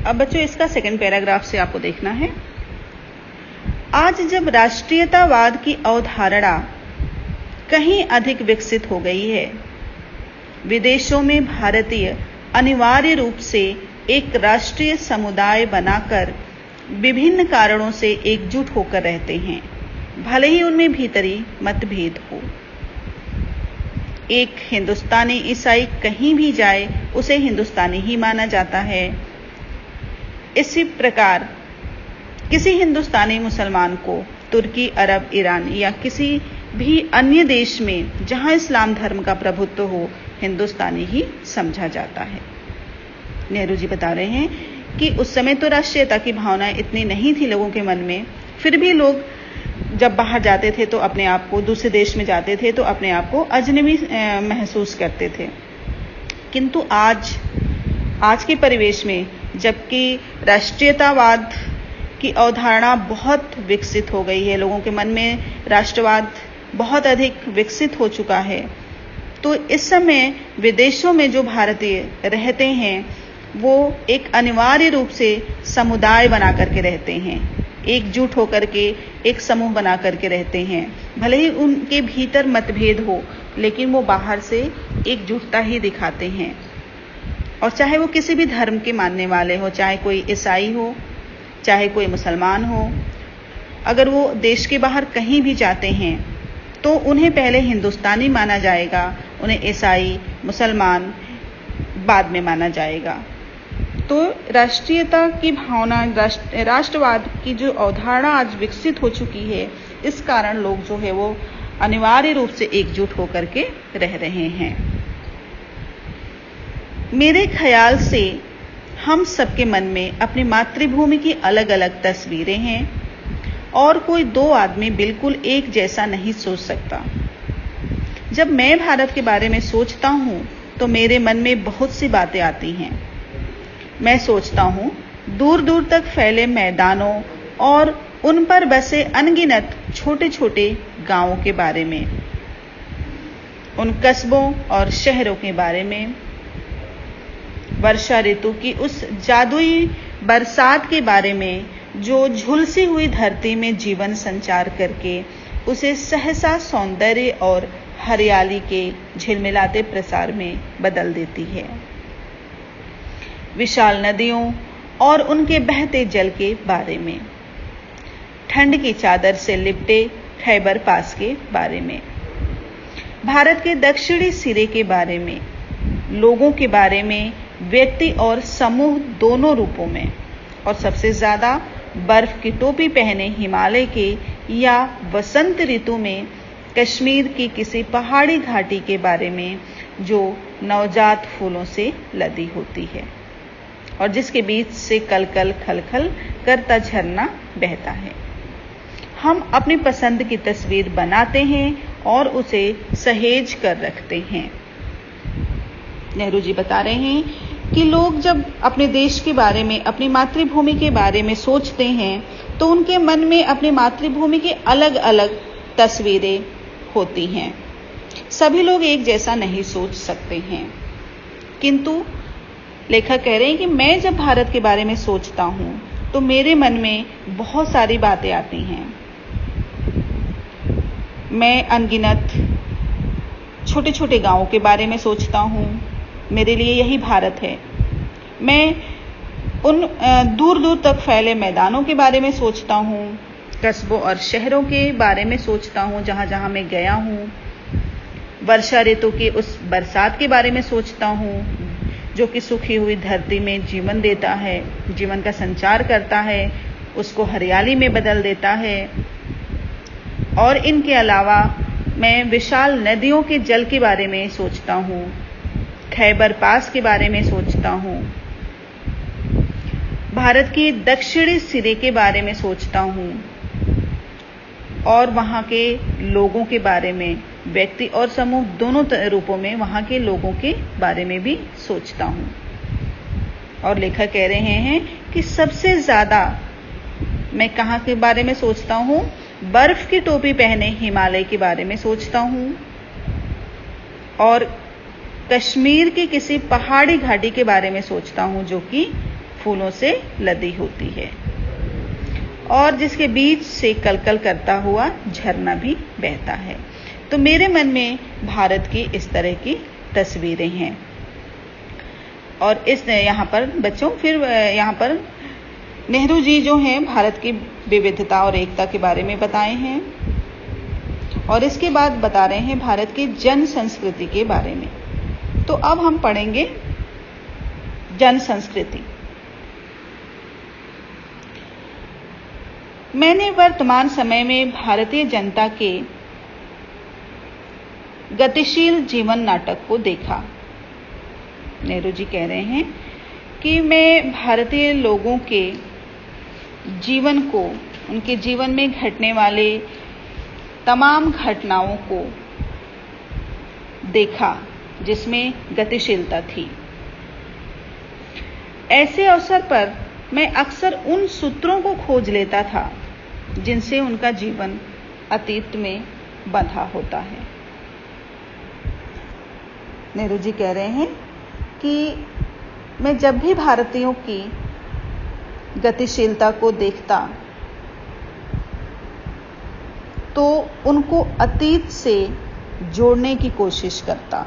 अब बच्चों इसका सेकंड पैराग्राफ से आपको देखना है। आज जब राष्ट्रीयतावाद की अवधारणा कहीं अधिक विकसित हो गई है, विदेशों में भारतीय अनिवार्य रूप से एक राष्ट्रीय समुदाय बनाकर विभिन्न कारणों से एकजुट होकर रहते हैं, भले ही उनमें भीतरी मतभेद हो। एक हिंदुस्तानी ईसाई कहीं भी जाए उसे हिंदुस्तानी ही माना जाता है। इसी प्रकार किसी हिंदुस्तानी मुसलमान को तुर्की, अरब, ईरान या किसी भी अन्य देश में जहां इस्लाम धर्म का प्रभुत्व हो, हिंदुस्तानी ही समझा जाता है। नेहरू जी बता रहे हैं कि उस समय तो राष्ट्रीयता की भावना इतनी नहीं थी लोगों के मन में, फिर भी लोग जब बाहर जाते थे तो अपने आप को, दूसरे देश में जाते थे तो अपने आप को अजनबी महसूस करते थे। किंतु आज के परिवेश में, जबकि राष्ट्रीयतावाद की अवधारणा बहुत विकसित हो गई है, लोगों के मन में राष्ट्रवाद बहुत अधिक विकसित हो चुका है, तो इस समय विदेशों में जो भारतीय रहते हैं वो एक अनिवार्य रूप से समुदाय बना करके रहते हैं, एकजुट होकर के एक समूह बना करके रहते हैं। भले ही उनके भीतर मतभेद हो, लेकिन वो बाहर से एकजुटता ही दिखाते हैं। और चाहे वो किसी भी धर्म के मानने वाले हो, चाहे कोई ईसाई हो, चाहे कोई मुसलमान हो, अगर वो देश के बाहर कहीं भी जाते हैं तो उन्हें पहले हिंदुस्तानी माना जाएगा, उन्हें ईसाई, मुसलमान बाद में माना जाएगा। तो राष्ट्रीयता की भावना, राष्ट्रवाद की जो अवधारणा आज विकसित हो चुकी है, इस कारण लोग जो है वो अनिवार्य रूप से एकजुट होकर के रह रहे हैं। मेरे ख्याल से हम सबके मन में अपनी मातृभूमि की अलग अलग तस्वीरें हैं और कोई दो आदमी बिल्कुल एक जैसा नहीं सोच सकता। जब मैं भारत के बारे में सोचता हूं तो मेरे मन में बहुत सी बातें आती हैं। मैं सोचता हूं दूर दूर तक फैले मैदानों और उन पर बसे अनगिनत छोटे छोटे गांवों के बारे में, उन कस्बों और शहरों के बारे में, वर्षा ऋतु की उस जादुई बरसात के बारे में जो झुलसी हुई धरती में जीवन संचार करके उसे सहसा सौंदर्य और हरियाली के झिलमिलाते प्रसार में बदल देती है। विशाल नदियों और उनके बहते जल के बारे में, ठंड की चादर से लिपटे खैबर पास के बारे में, भारत के दक्षिणी सिरे के बारे में, लोगों के बारे में, व्यक्ति और समूह दोनों रूपों में, और सबसे ज्यादा बर्फ की टोपी पहने हिमालय के या वसंत ऋतु में कश्मीर की किसी पहाड़ी घाटी के बारे में जो नवजात फूलों से लदी होती है और जिसके बीच से कलकल खलखल करता झरना बहता है। हम अपनी पसंद की तस्वीर बनाते हैं और उसे सहेज कर रखते हैं। नेहरू जी बता रहे हैं कि लोग जब अपने देश के बारे में, अपनी मातृभूमि के बारे में सोचते हैं तो उनके मन में अपनी मातृभूमि की अलग अलग तस्वीरें होती हैं। सभी लोग एक जैसा नहीं सोच सकते हैं, किंतु लेखक कह रहे हैं कि मैं जब भारत के बारे में सोचता हूं तो मेरे मन में बहुत सारी बातें आती हैं। मैं अनगिनत छोटे छोटे गांवों के बारे में सोचता हूं, मेरे लिए यही भारत है। मैं उन दूर दूर तक फैले मैदानों के बारे में सोचता हूं, कस्बों और शहरों के बारे में सोचता हूं जहां जहां मैं गया हूं, वर्षा ऋतु की उस बरसात के बारे में सोचता हूं जो कि सूखी हुई धरती में जीवन देता है, जीवन का संचार करता है, उसको हरियाली में बदल देता है। और इनके अलावा मैं विशाल नदियों के जल के बारे में सोचता हूँ, खैबर पास के बारे में सोचता हूँ, भारत के दक्षिणी सिरे के बारे में सोचता हूँ और वहाँ के लोगों के बारे में, व्यक्ति और समूह दोनों रूपों में वहाँ के लोगों के बारे में भी सोचता हूँ। और लेखक कह रहे हैं कि सबसे ज्यादा मैं कहाँ के बारे में सोचता हूँ? बर्फ की टोपी पहने हिमालय के बारे में सोचता हूँ और कश्मीर की किसी पहाड़ी घाटी के बारे में सोचता हूँ जो कि फूलों से लदी होती है और जिसके बीच से कलकल करता हुआ झरना भी बहता है। तो मेरे मन में भारत की इस तरह की तस्वीरें हैं। और इस यहाँ पर बच्चों फिर यहाँ पर नेहरू जी जो हैं भारत की विविधता और एकता के बारे में बताए हैं और इसके बाद बता रहे हैं भारत की जन संस्कृति के बारे में। तो अब हम पढ़ेंगे जन संस्कृति। मैंने वर्तमान समय में भारतीय जनता के गतिशील जीवन नाटक को देखा। नेहरू जी कह रहे हैं कि मैं भारतीय लोगों के जीवन को, उनके जीवन में घटने वाले तमाम घटनाओं को देखा जिसमें गतिशीलता थी। ऐसे अवसर पर मैं अक्सर उन सूत्रों को खोज लेता था जिनसे उनका जीवन अतीत में बंधा होता है। नेहरू जी कह रहे हैं कि मैं जब भी भारतीयों की गतिशीलता को देखता तो उनको अतीत से जोड़ने की कोशिश करता।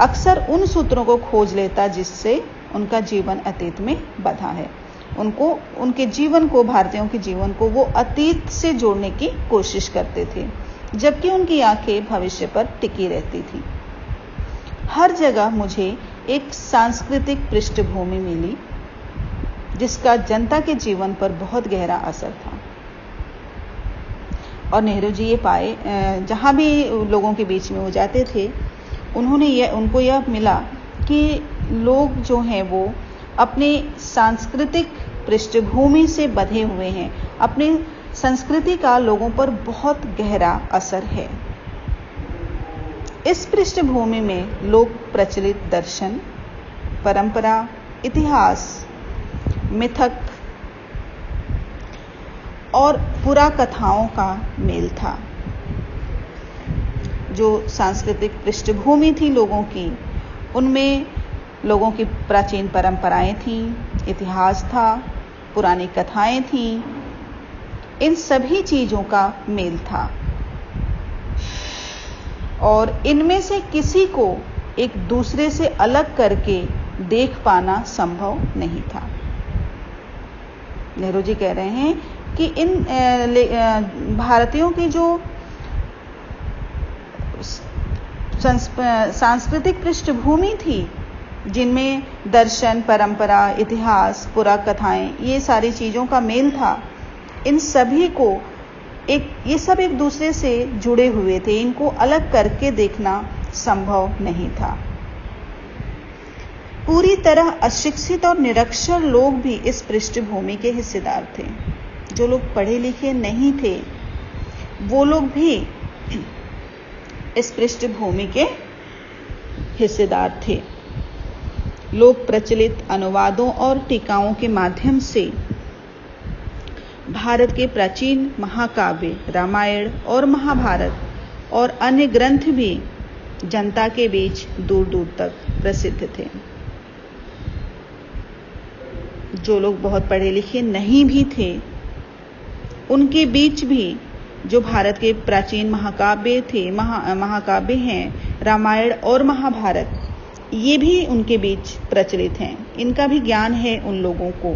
अक्सर उन सूत्रों को खोज लेता जिससे उनका जीवन अतीत में बंधा है। उनके जीवन को, भारतीयों के जीवन को वो अतीत से जोड़ने की कोशिश करते थे, जबकि उनकी आंखें भविष्य पर टिकी रहती थी। हर जगह मुझे एक सांस्कृतिक पृष्ठभूमि मिली जिसका जनता के जीवन पर बहुत गहरा असर था। और नेहरू जी ये पाए, जहाँ भी लोगों के बीच में वो जाते थे, उनको यह मिला कि लोग जो हैं वो अपने सांस्कृतिक पृष्ठभूमि से बंधे हुए हैं। अपनी संस्कृति का लोगों पर बहुत गहरा असर है। इस पृष्ठभूमि में लोक प्रचलित दर्शन, परंपरा, इतिहास, मिथक और पुराकथाओं का मेल था। जो सांस्कृतिक पृष्ठभूमि थी लोगों की, उनमें लोगों की प्राचीन परंपराएं थीं, इतिहास था, पुरानी कथाएं थीं, इन सभी चीजों का मेल था और इनमें से किसी को एक दूसरे से अलग करके देख पाना संभव नहीं था। नेहरू जी कह रहे हैं कि इन भारतीयों की जो सांस्कृतिक पृष्ठभूमि थी, जिनमें दर्शन, परंपरा, इतिहास, पुराकथाएं, ये सारी चीज़ों का मेल था, इन सभी को ये सब एक दूसरे से जुड़े हुए थे। इनको अलग करके देखना संभव नहीं था। पूरी तरह अशिक्षित और निरक्षर लोग भी इस पृष्ठभूमि के हिस्सेदार थे। जो लोग पढ़े लिखे नहीं थे, वो लोग भी इस पृष्ठभूमि के हिस्सेदार थे। लोक प्रचलित अनुवादों और टीकाओं के माध्यम से भारत के प्राचीन महाकाव्य रामायण और महाभारत और अन्य ग्रंथ भी जनता के बीच दूर दूर तक प्रसिद्ध थे। जो लोग बहुत पढ़े लिखे नहीं भी थे, उनके बीच भी जो भारत के प्राचीन महाकाव्य थे, महाकाव्य हैं रामायण और महाभारत, ये भी उनके बीच प्रचलित हैं। इनका भी ज्ञान है उन लोगों को।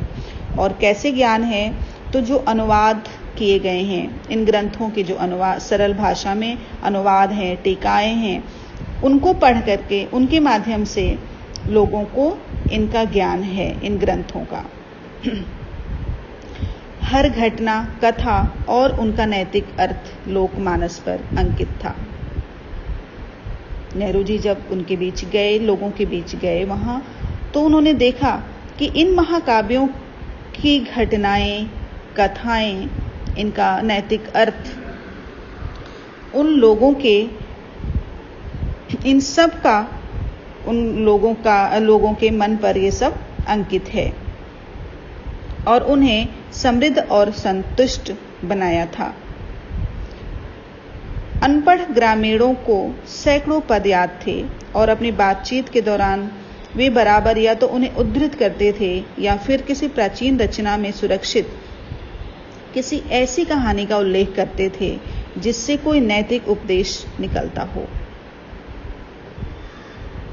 और कैसे ज्ञान है? तो जो अनुवाद किए गए हैं, इन ग्रंथों के जो अनुवाद, सरल भाषा में अनुवाद हैं, टीकाएं हैं, उनको पढ़ करके उनके माध्यम से लोगों को इनका ज्ञान है, इन ग्रंथों का। हर घटना, कथा और उनका नैतिक अर्थ लोकमानस पर अंकित था। नेहरू जी जब उनके बीच गए, लोगों के बीच गए वहां, तो उन्होंने देखा कि इन महाकाव्यों की घटनाएं, कथाएं, इनका नैतिक अर्थ उन लोगों के, इन सब का, उन लोगों के मन पर ये सब अंकित है और उन्हें समृद्ध और संतुष्ट बनाया था। अनपढ़ ग्रामीणों को सैकड़ों पद याद थे और अपनी बातचीत के दौरान वे बराबर या तो उन्हें उद्धृत करते थे या फिर किसी प्राचीन रचना में सुरक्षित किसी ऐसी कहानी का उल्लेख करते थे जिससे कोई नैतिक उपदेश निकलता हो।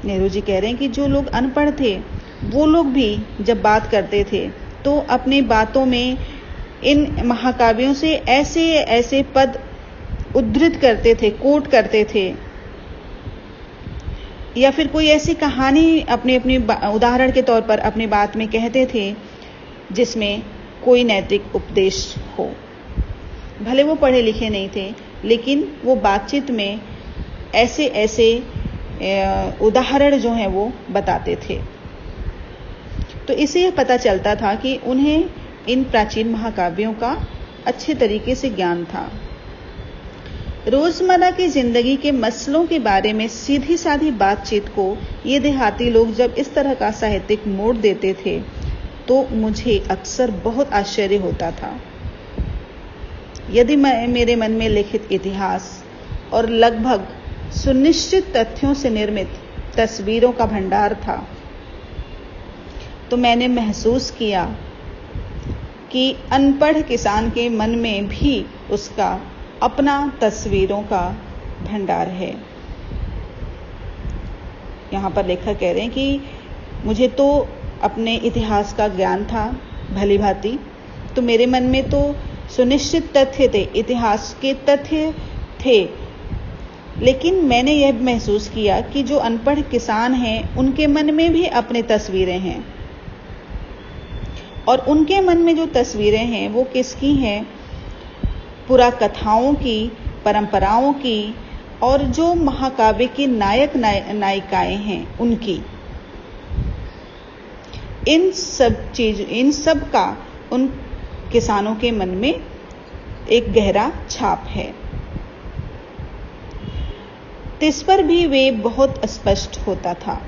नेहरू जी कह रहे हैं कि जो लोग अनपढ़ थे वो लोग भी जब बात करते थे तो अपनी बातों में इन महाकाव्यों से ऐसे ऐसे पद उद्धृत करते थे, कोट करते थे, या फिर कोई ऐसी कहानी अपनी अपनी उदाहरण के तौर पर अपनी बात में कहते थे जिसमें कोई नैतिक उपदेश हो। भले वो पढ़े लिखे नहीं थे, लेकिन वो बातचीत में ऐसे ऐसे उदाहरण जो हैं वो बताते थे। तो इससे यह पता चलता था कि उन्हें इन प्राचीन महाकाव्यों का अच्छे तरीके से ज्ञान था। रोजमर्रा की जिंदगी के मसलों के बारे में सीधी साधी बातचीत को ये देहाती लोग जब इस तरह का साहित्यिक मोड़ देते थे तो मुझे अक्सर बहुत आश्चर्य होता था। यदि मेरे मन में लिखित इतिहास और लगभग सुनिश्चित तथ्यों से निर्मित तस्वीरों का भंडार था, तो मैंने महसूस किया कि अनपढ़ किसान के मन में भी उसका अपना तस्वीरों का भंडार है। यहाँ पर लेखक कह रहे हैं कि मुझे तो अपने इतिहास का ज्ञान था भली भांति, तो मेरे मन में तो सुनिश्चित तथ्य थे, इतिहास के तथ्य थे, लेकिन मैंने यह महसूस किया कि जो अनपढ़ किसान हैं उनके मन में भी अपनी तस्वीरें हैं, और उनके मन में जो तस्वीरें हैं वो किसकी हैं? पुरा कथाओं की, परंपराओं की, और जो महाकाव्य की नायक नायिकाएं हैं उनकी। इन सब का उन किसानों के मन में एक गहरा छाप है। इस पर भी वे बहुत स्पष्ट होता था।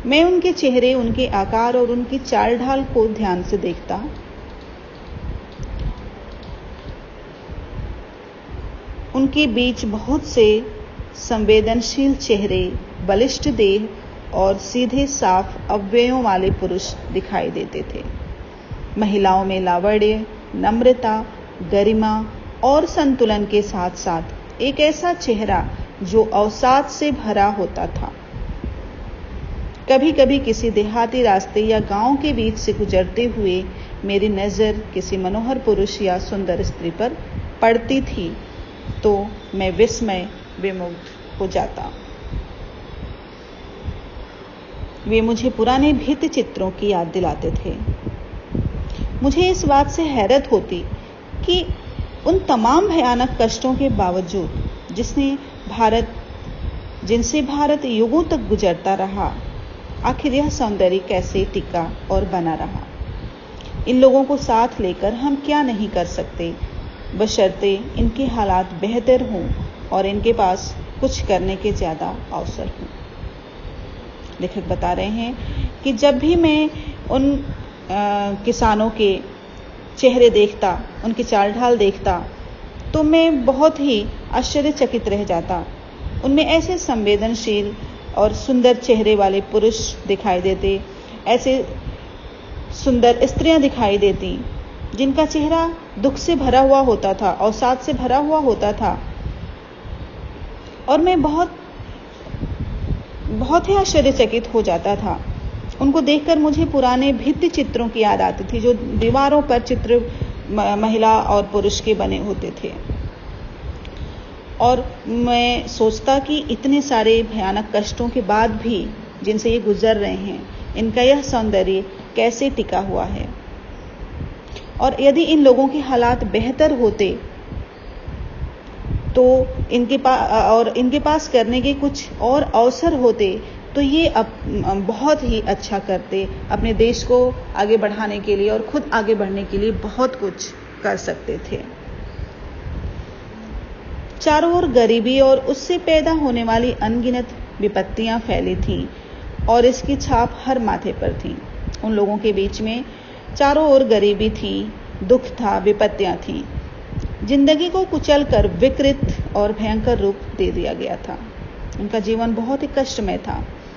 मैं उनके चेहरे, उनके आकार और उनकी चाल ढाल को ध्यान से देखता। उनके बीच बहुत से संवेदनशील चेहरे, बलिष्ठ देह और सीधे साफ अवयवों वाले पुरुष दिखाई देते थे। महिलाओं में लावण्य, नम्रता, गरिमा और संतुलन के साथ साथ एक ऐसा चेहरा जो अवसाद से भरा होता था। कभी कभी किसी देहाती रास्ते या गांव के बीच से गुजरते हुए मेरी नज़र किसी मनोहर पुरुष या सुंदर स्त्री पर पड़ती थी तो मैं विमुग्ध हो जाता। वे मुझे पुराने भित्ति चित्रों की याद दिलाते थे। मुझे इस बात से हैरत होती कि उन तमाम भयानक कष्टों के बावजूद जिनसे भारत युगों तक गुजरता रहा, आखिर यह सौंदर्य कैसे टिका और बना रहा। इन लोगों को साथ लेकर हम क्या नहीं कर सकते, बशर्ते इनके हालात बेहतर हों और इनके पास कुछ करने के ज़्यादा अवसर हों। लेखक बता रहे हैं कि जब भी मैं उन किसानों के चेहरे देखता, उनकी चाल ढाल देखता, तो मैं बहुत ही आश्चर्यचकित रह जाता। उनमें ऐसे संवेदनशील और सुंदर चेहरे वाले पुरुष दिखाई देते, ऐसे सुंदर स्त्रियां दिखाई देती जिनका चेहरा दुख से भरा हुआ होता था, अवसाद से भरा हुआ होता था, और मैं बहुत ही आश्चर्यचकित हो जाता था। उनको देखकर मुझे पुराने भित्ति चित्रों की याद आती थी जो दीवारों पर चित्र महिला और पुरुष के बने होते थे, और मैं सोचता कि इतने सारे भयानक कष्टों के बाद भी जिनसे ये गुजर रहे हैं, इनका यह सौंदर्य कैसे टिका हुआ है। और यदि इन लोगों के हालात बेहतर होते तो इनके पास करने के कुछ और अवसर होते तो ये अब बहुत ही अच्छा करते, अपने देश को आगे बढ़ाने के लिए और खुद आगे बढ़ने के लिए बहुत कुछ कर सकते थे। चारों ओर गरीबी और उससे पैदा होने वाली अनगिनत विपत्तियां फैली थीं और इसकी छाप हर माथे पर थी। उन लोगों के बीच में चारों ओर गरीबी थी, दुख था, विपत्तियां थीं। जिंदगी को कुचलकर विकृत और भयंकर रूप दे दिया गया था। उनका जीवन बहुत ही कष्टमय था।